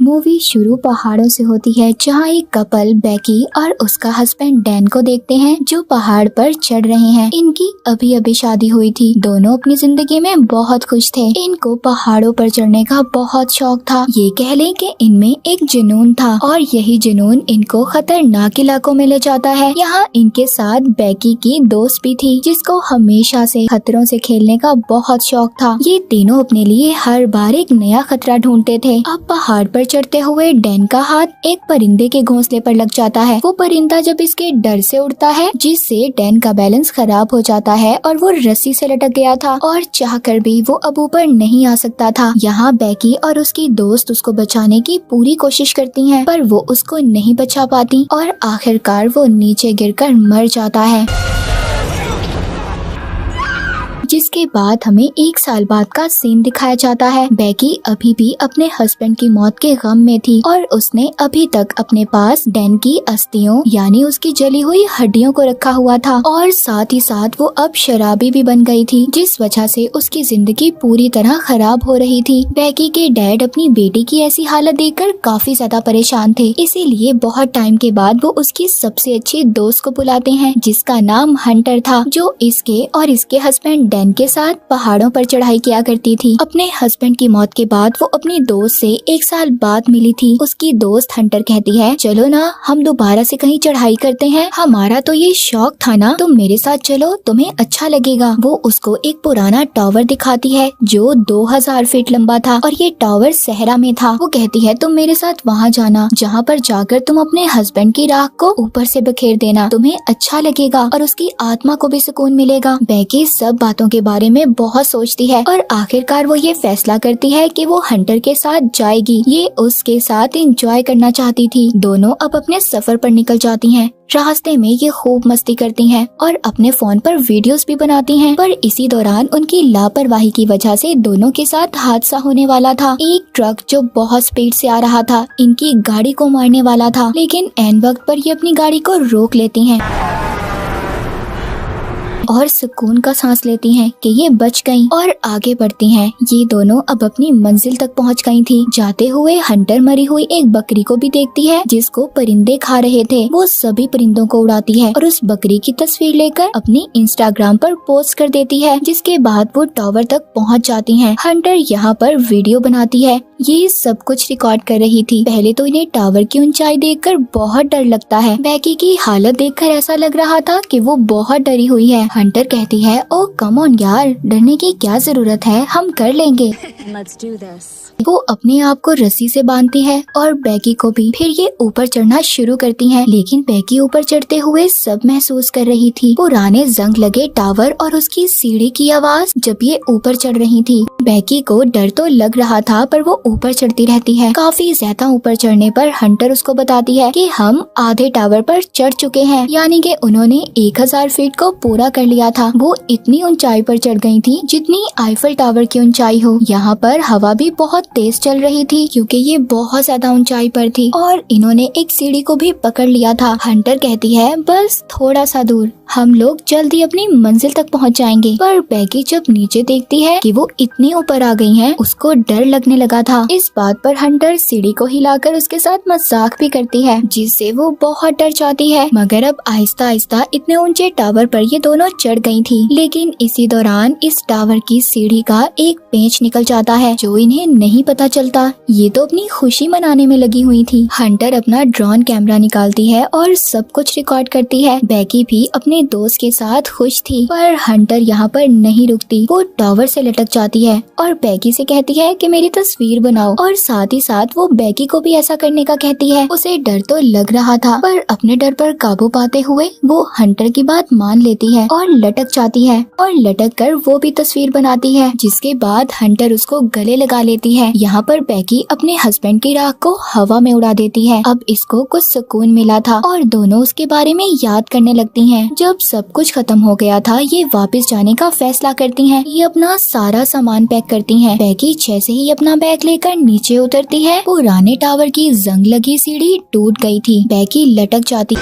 Movie शुरू पहाड़ों से होती है, जहाँ एक कपल बेकी और उसका हस्बैंड डैन को देखते हैं जो पहाड़ पर चढ़ रहे हैं। इनकी अभी अभी शादी हुई थी। दोनों अपनी जिंदगी में बहुत खुश थे। इनको पहाड़ों पर चढ़ने का बहुत शौक था। ये कह लें कि इनमें एक जुनून था और यही जुनून इनको खतरनाक इलाकों में ले जाता है। यहाँ इनके साथ बेकी की दोस्त भी थी, जिसको हमेशा से खतरों से खेलने का बहुत शौक था। ये तीनों अपने लिए हर बार एक नया खतरा ढूंढते थे। अब पहाड़ पर चढ़ते हुए डैन का हाथ एक परिंदे के घोंसले पर लग जाता है। वो परिंदा जब इसके डर से उड़ता है, जिससे डैन का बैलेंस खराब हो जाता है और वो रस्सी से लटक गया था और चाहकर भी वो अब ऊपर नहीं आ सकता था। यहाँ बेकी और उसकी दोस्त उसको बचाने की पूरी कोशिश करती हैं, पर वो उसको नहीं बचा पाती और आखिरकार वो नीचे गिरकर मर जाता है। जिसके बाद हमें 1 साल बाद का सीन दिखाया जाता है। बेकी अभी भी अपने हस्बैंड की मौत के गम में थी और उसने अभी तक अपने पास डैन की अस्थियों यानी उसकी जली हुई हड्डियों को रखा हुआ था और साथ ही साथ वो अब शराबी भी बन गई थी, जिस वजह से उसकी जिंदगी पूरी तरह खराब हो रही थी। बेकी के डैड अपनी बेटी की ऐसी हालत देखकर काफी ज्यादा परेशान थे, इसीलिए बहुत टाइम के बाद वो उसकी सबसे अच्छी दोस्त को बुलाते हैं, जिसका नाम हंटर था, जो इसके और इसके हस्बैंड डैन के साथ पहाड़ों पर चढ़ाई किया करती थी। अपने हस्बैंड की मौत के बाद वो अपनी दोस्त से 1 साल बाद मिली थी। उसकी दोस्त हंटर कहती है, चलो ना हम दोबारा से कहीं चढ़ाई करते हैं, हमारा तो ये शौक था ना, तुम मेरे साथ चलो, तुम्हें अच्छा लगेगा। वो उसको एक पुराना टावर दिखाती है जो 2000 फीट लंबा था और ये टावर सहरा में था। वो कहती है, तुम मेरे साथ वहाँ जाना, जहाँ पर जाकर तुम अपने हस्बैंड की राख को ऊपर से बखेर देना, तुम्हें अच्छा लगेगा और उसकी आत्मा को भी सुकून मिलेगा। बेकी सब बातों के बारे में बहुत सोचती है और आखिरकार वो ये फैसला करती है कि वो हंटर के साथ जाएगी। ये उसके साथ एंजॉय करना चाहती थी। दोनों अब अपने सफर पर निकल जाती हैं। रास्ते में ये खूब मस्ती करती हैं और अपने फोन पर वीडियोस भी बनाती हैं, पर इसी दौरान उनकी लापरवाही की वजह से दोनों के साथ हादसा होने वाला था। एक ट्रक जो बहुत स्पीड से आ रहा था इनकी गाड़ी को मारने वाला था, लेकिन ऐन वक्त पर ये अपनी गाड़ी को रोक लेती हैं और सुकून का सांस लेती हैं कि ये बच गईं और आगे बढ़ती हैं। ये दोनों अब अपनी मंजिल तक पहुंच गई थी। जाते हुए हंटर मरी हुई एक बकरी को भी देखती है, जिसको परिंदे खा रहे थे। वो सभी परिंदों को उड़ाती है और उस बकरी की तस्वीर लेकर अपनी इंस्टाग्राम पर पोस्ट कर देती है, जिसके बाद वो टावर तक पहुंच जाती हैं। हंटर यहाँ पर वीडियो बनाती है। ये सब कुछ रिकॉर्ड कर रही थी। पहले तो इन्हें टावर की ऊंचाई देखकर बहुत डर लगता है। बेकी की हालत देखकर ऐसा लग रहा था कि वो बहुत डरी हुई है। हंटर कहती है, ओ कम ऑन यार, डरने की क्या जरूरत है, हम कर लेंगे। Let's do this. वो अपने आप को रस्सी से बांधती है और बेकी को भी। फिर ये ऊपर चढ़ना शुरू करती हैं, लेकिन बेकी ऊपर चढ़ते हुए सब महसूस कर रही थी। पुराने जंग लगे टावर और उसकी सीढ़ी की आवाज जब ये ऊपर चढ़ रही थी। बेकी को डर तो लग रहा था, पर वो ऊपर चढ़ती रहती है। काफी ज्यादा ऊपर चढ़ने पर हंटर उसको बताती है कि हम आधे टावर पर चढ़ चुके हैं, यानी कि उन्होंने 1000 फीट को पूरा कर लिया था। वो इतनी ऊंचाई पर चढ़ गई थी जितनी आईफल टावर की ऊंचाई हो। यहाँ पर हवा भी बहुत तेज चल रही थी क्योंकि ये बहुत ज्यादा ऊंचाई पर थी और इन्होंने एक सीढ़ी को भी पकड़ लिया था। हंटर कहती है, बस थोड़ा सा दूर, हम लोग जल्दी अपनी मंजिल तक पहुंच जाएंगे। पर बेकी जब नीचे देखती है कि वो इतनी ऊपर आ गई हैं, उसको डर लगने लगा था। इस बात पर हंटर सीढ़ी को हिलाकर उसके साथ मजाक भी करती है, जिससे वो बहुत डर जाती है। मगर अब आहिस्ता आहिस्ता इतने ऊंचे टावर पर ये दोनों चढ़ गई थी, लेकिन इसी दौरान इस टावर की सीढ़ी का एक पेंच निकल जाता है जो इन्हें नहीं पता चलता। ये तो अपनी खुशी मनाने में लगी हुई थी। हंटर अपना ड्रोन कैमरा निकालती है और सब कुछ रिकॉर्ड करती है। बेकी भी अपने दोस्त के साथ खुश थी, पर हंटर यहाँ पर नहीं रुकती। वो टावर से लटक जाती है और बेकी से कहती है कि मेरी तस्वीर बनाओ, और साथ ही साथ वो बेकी को भी ऐसा करने का कहती है। उसे डर तो लग रहा था, पर अपने डर पर काबू पाते हुए वो हंटर की बात मान लेती है और लटक जाती है और लटक कर वो भी तस्वीर बनाती है, जिसके बाद हंटर उसको गले लगा लेती है। यहाँ पर बेकी अपने हस्बैंड की राख को हवा में उड़ा देती है। अब इसको कुछ सुकून मिला था और दोनों उसके बारे में याद करने लगती हैं। जब सब कुछ खत्म हो गया था, ये वापस जाने का फैसला करती हैं। ये अपना सारा सामान पैक करती हैं। बेकी जैसे ही अपना बैग लेकर नीचे उतरती है, पुराने टावर की जंग लगी सीढ़ी टूट गई थी। बेकी लटक जाती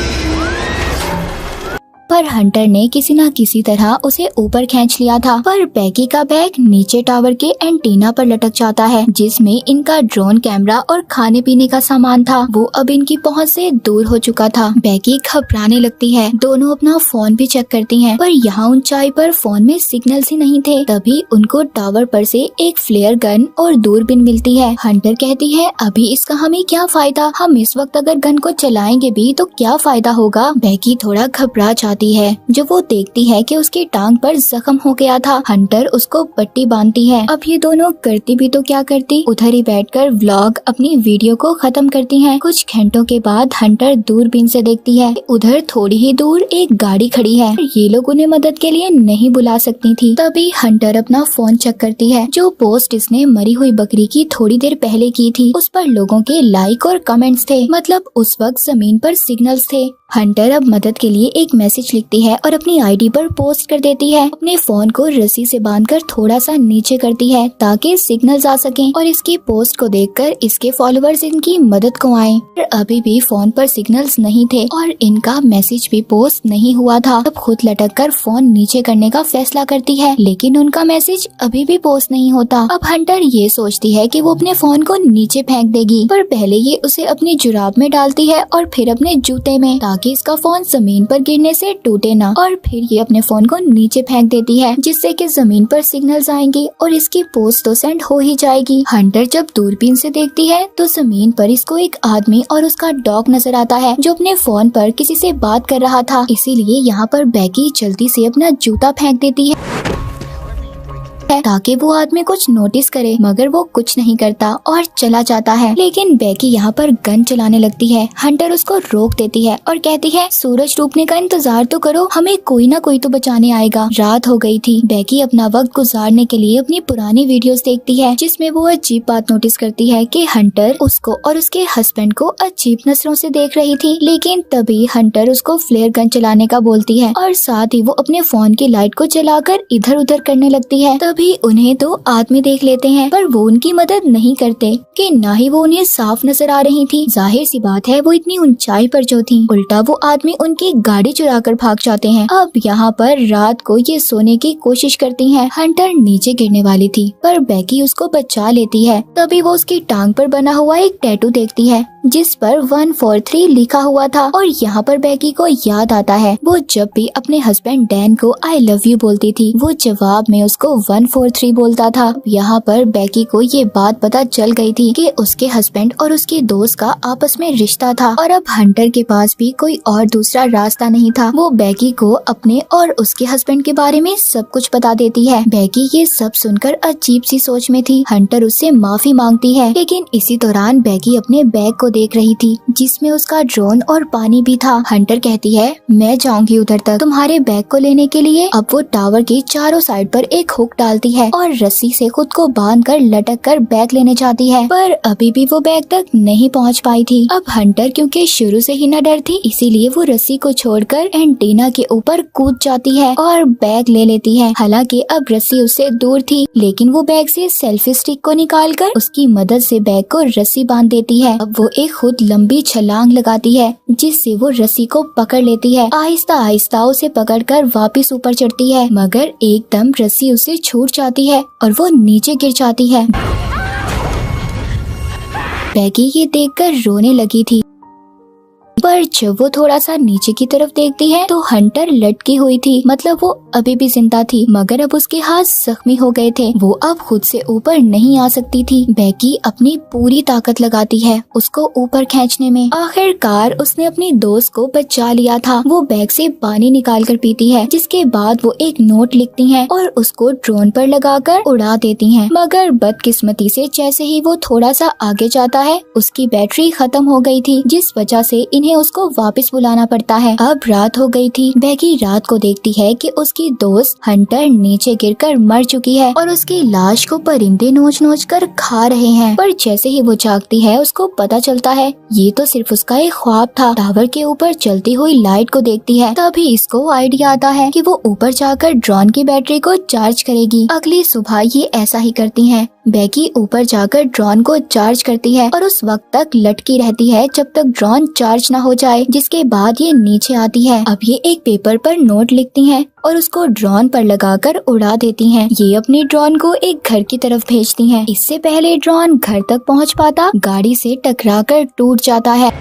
पर हंटर ने किसी न किसी तरह उसे ऊपर खींच लिया था। पर बैगी का बैग नीचे टावर के एंटीना पर लटक जाता है, जिसमें इनका ड्रोन कैमरा और खाने पीने का सामान था। वो अब इनकी पहुंच से दूर हो चुका था। बैगी घबराने लगती है। दोनों अपना फोन भी चेक करती हैं, पर यहाँ ऊंचाई पर फोन में सिग्नल्स ही नहीं थे। तभी उनको टावर पर से एक फ्लेयर गन और दूरबीन मिलती है। हंटर कहती है, अभी इसका हमें क्या फायदा, हम इस वक्त अगर गन को चलाएंगे भी तो क्या फायदा होगा। बैगी थोड़ा घबरा जाती है जब वो देखती है कि उसकी टांग पर जख्म हो गया था। हंटर उसको पट्टी बांधती है। अब ये दोनों करती भी तो क्या करती, उधर ही बैठकर व्लॉग अपनी वीडियो को खत्म करती हैं। कुछ घंटों के बाद हंटर दूरबीन से देखती है उधर थोड़ी ही दूर एक गाड़ी खड़ी है। ये लोग उन्हें मदद के लिए नहीं बुला सकती थी। तभी हंटर अपना फोन चेक करती है। जो पोस्ट इसने मरी हुई बकरी की थोड़ी देर पहले की थी, उस पर लोगों के लाइक और कमेंट्स थे। मतलब उस वक्त जमीन पर सिग्नल्स थे। हंटर अब मदद के लिए एक मैसेज लिखती है और अपनी आईडी पर पोस्ट कर देती है। अपने फोन को रस्सी से बांधकर थोड़ा सा नीचे करती है ताकि सिग्नल्स आ सकें और इसकी पोस्ट को देखकर इसके फॉलोअर्स इनकी मदद को आए। पर अभी भी फोन पर सिग्नल्स नहीं थे और इनका मैसेज भी पोस्ट नहीं हुआ था। अब खुद लटककर फोन नीचे करने का फैसला करती है, लेकिन उनका मैसेज अभी भी पोस्ट नहीं होता। अब हंटर ये सोचती है कि वो अपने फोन को नीचे फेंक देगी, पर पहले ये उसे अपनी जुराब में डालती है और फिर अपने जूते में, ताकि इसका फोन जमीन पर गिरने से टूटे ना। और फिर ये अपने फोन को नीचे फेंक देती है, जिससे कि जमीन पर सिग्नल्स आएंगे और इसकी पोस्ट तो सेंड हो ही जाएगी। हंटर जब दूरबीन से देखती है तो जमीन पर इसको एक आदमी और उसका डॉग नजर आता है, जो अपने फोन पर किसी से बात कर रहा था। इसीलिए यहाँ पर बैगी जल्दी से अपना जूता फेंक देती है ताकि वो आदमी कुछ नोटिस करे, मगर वो कुछ नहीं करता और चला जाता है। लेकिन बैगी यहाँ पर गन चलाने लगती है। हंटर उसको रोक देती है और कहती है, सूरज डूबने का इंतजार तो करो, हमें कोई ना कोई तो बचाने आएगा। रात हो गई थी। बैगी अपना वक्त गुजारने के लिए अपनी पुरानी वीडियोस देखती है, जिसमें वो अजीब बात नोटिस करती है कि हंटर उसको और उसके हस्बैंड को अजीब नजरों से देख रही थी। लेकिन तभी हंटर उसको फ्लेयर गन चलाने का बोलती है और साथ ही वो अपने फोन की लाइट को जलाकर इधर उधर करने लगती है। तभी उन्हें दो आदमी देख लेते हैं, पर वो उनकी मदद नहीं करते कि ना ही वो उन्हें साफ नजर आ रही थी। जाहिर सी बात है वो इतनी ऊंचाई पर जो थी। उल्टा वो आदमी उनकी गाड़ी चुरा कर भाग जाते हैं। अब यहाँ पर रात को ये सोने की कोशिश करती हैं। हंटर नीचे गिरने वाली थी, पर बैगी उसको बचा लेती है। तभी वो उसकी टांग पर बना हुआ एक टैटू देखती है, जिस पर 143 लिखा हुआ था। और यहाँ पर बैगी को याद आता है वो जब भी अपने हस्बैंड डैन को आई लव यू बोलती थी, वो जवाब में उसको 143 बोलता था। यहाँ पर बैगी को ये बात पता चल गई थी कि उसके हस्बैंड और उसके दोस्त का आपस में रिश्ता था और अब हंटर के पास भी कोई और दूसरा रास्ता नहीं था। वो बैगी को अपने और उसके हस्बैंड के बारे में सब कुछ बता देती है। बैगी ये सब सुनकर अजीब सी सोच में थी। हंटर उससे माफी मांगती है, लेकिन इसी दौरान बैगी अपने बैग को देख रही थी, जिसमें उसका ड्रोन और पानी भी था। हंटर कहती है, मैं जाऊंगी उधर तक तुम्हारे बैग को लेने के लिए। अब वो टावर के चारों साइड पर एक हुक डालती है और रस्सी से खुद को बांधकर लटक कर बैग लेने जाती है, पर अभी भी वो बैग तक नहीं पहुंच पाई थी। अब हंटर क्योंकि शुरू से ही न डर थी, इसीलिए वो रस्सी को छोड़कर एंटीना के ऊपर कूद जाती है और बैग ले लेती है। हालांकि अब रस्सी उससे दूर थी, लेकिन वो बैग से सेल्फी स्टिक को निकालकर उसकी मदद से बैग को रस्सी बांध देती है। अब वो एक खुद लंबी छलांग लगाती है, जिससे वो रस्सी को पकड़ लेती है। आहिस्ता आहिस्ता उसे पकड़कर वापस ऊपर चढ़ती है, मगर एकदम रस्सी उसे छूट जाती है और वो नीचे गिर जाती है। बैगी ये देखकर रोने लगी थी, पर जब वो थोड़ा सा नीचे की तरफ देखती है तो हंटर लटकी हुई थी। मतलब वो अभी भी जिंदा थी, मगर अब उसके हाथ जख्मी हो गए थे। वो अब खुद से ऊपर नहीं आ सकती थी। बैगी अपनी पूरी ताकत लगाती है उसको ऊपर खींचने में। आखिरकार उसने अपनी दोस्त को बचा लिया था। वो बैग से पानी निकाल कर पीती है, जिसके बाद वो एक नोट लिखती है और उसको ड्रोन पर लगाकर उड़ा देती है। मगर बदकिस्मती से जैसे ही वो थोड़ा सा आगे जाता है, उसकी बैटरी खत्म हो गई थी, जिस वजह से इन्हें उसको वापस बुलाना पड़ता है। अब रात हो गई थी। बैगी रात को देखती है कि उसकी दोस्त हंटर नीचे गिरकर मर चुकी है और उसकी लाश को परिंदे नोच नोच कर खा रहे हैं। पर जैसे ही वो जागती है, उसको पता चलता है ये तो सिर्फ उसका एक ख्वाब था। टावर के ऊपर चलती हुई लाइट को देखती है, तभी इसको आइडिया आता है कि वो ऊपर जाकर ड्रोन की बैटरी को चार्ज करेगी। अगली सुबह ये ऐसा ही करती हैं। बेकी ऊपर जाकर ड्रोन को चार्ज करती है और उस वक्त तक लटकी रहती है जब तक ड्रोन चार्ज न हो जाए, जिसके बाद ये नीचे आती है। अब ये एक पेपर पर नोट लिखती हैं और उसको ड्रोन पर लगाकर उड़ा देती हैं। ये अपने ड्रोन को एक घर की तरफ भेजती हैं। इससे पहले ड्रोन घर तक पहुंच पाता गाड़ी से टकराकर टूट जाता है।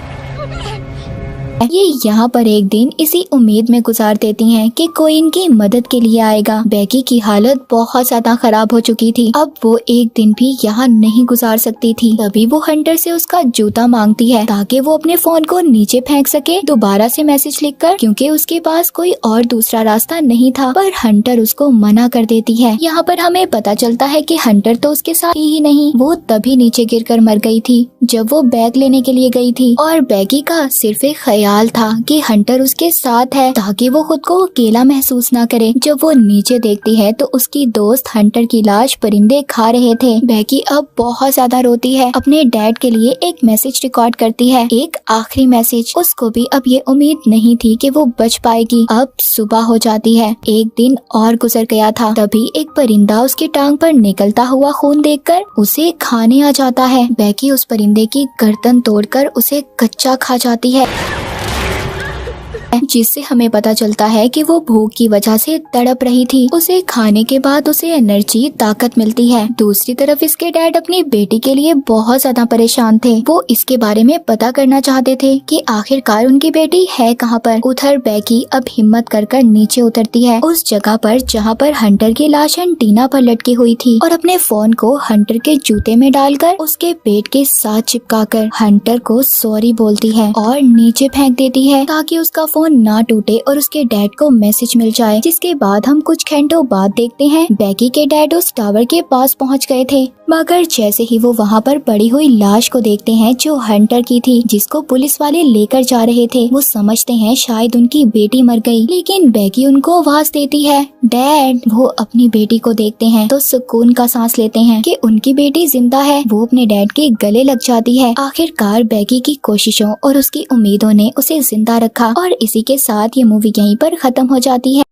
ये यहाँ पर एक दिन इसी उम्मीद में गुजार देती हैं कि कोई इनकी मदद के लिए आएगा। बेकी की हालत बहुत ज्यादा खराब हो चुकी थी। अब वो एक दिन भी यहाँ नहीं गुजार सकती थी। तभी वो हंटर से उसका जूता मांगती है ताकि वो अपने फोन को नीचे फेंक सके दोबारा से मैसेज लिखकर, क्योंकि उसके पास कोई और दूसरा रास्ता नहीं था। पर हंटर उसको मना कर देती है। यहाँ पर हमें पता चलता है कि हंटर तो उसके साथ ही नहीं, वो तभी नीचे गिरकर मर गई थी जब वो बैग लेने के लिए गई थी। और बेकी का सिर्फ एक ख्याल था कि हंटर उसके साथ है ताकि वो खुद को अकेला महसूस ना करे। जब वो नीचे देखती है तो उसकी दोस्त हंटर की लाश परिंदे खा रहे थे। बेकी अब बहुत ज्यादा रोती है। अपने डैड के लिए एक मैसेज रिकॉर्ड करती है, एक आखिरी मैसेज। उसको भी अब ये उम्मीद नहीं थी कि वो बच पाएगी। अब सुबह हो जाती है। एक दिन और गुजर गया था। तभी एक परिंदा उसकी टांग पर निकलता हुआ खून देखकर उसे खाने आ जाता है। बेकी उस परिंदे की गर्दन तोड़कर उसे कच्चा खा जाती है, जिससे हमें पता चलता है कि वो भूख की वजह से तड़प रही थी। उसे खाने के बाद उसे एनर्जी, ताकत मिलती है। दूसरी तरफ इसके डैड अपनी बेटी के लिए बहुत ज्यादा परेशान थे। वो इसके बारे में पता करना चाहते थे कि आखिरकार उनकी बेटी है कहाँ पर। उधर बेकी अब हिम्मत कर नीचे उतरती है उस जगह पर जहाँ पर हंटर की लाश एंटीना पर लटकी हुई थी, और अपने फोन को हंटर के जूते में डालकर उसके पेट के साथ चिपकाकर हंटर को सॉरी बोलती है और नीचे फेंक देती है ताकि उसका फोन ना टूटे और उसके डैड को मैसेज मिल जाए। जिसके बाद हम कुछ घंटों बाद देखते हैं बेकी के डैड उस टावर के पास पहुंच गए थे, मगर जैसे ही वो वहां पर पड़ी हुई लाश को देखते हैं जो हंटर की थी, जिसको पुलिस वाले लेकर जा रहे थे, वो समझते हैं शायद उनकी बेटी मर गई। लेकिन बेकी उनको आवाज देती है, डैड। वो अपनी बेटी को देखते हैं तो सुकून का सांस लेते हैं कि उनकी बेटी जिंदा है। वो अपने डैड के गले लग जाती है। आखिरकार बेकी की कोशिशों और उसकी उम्मीदों ने उसे जिंदा रखा। और इसी के साथ ये मूवी यहीं पर खत्म हो जाती है।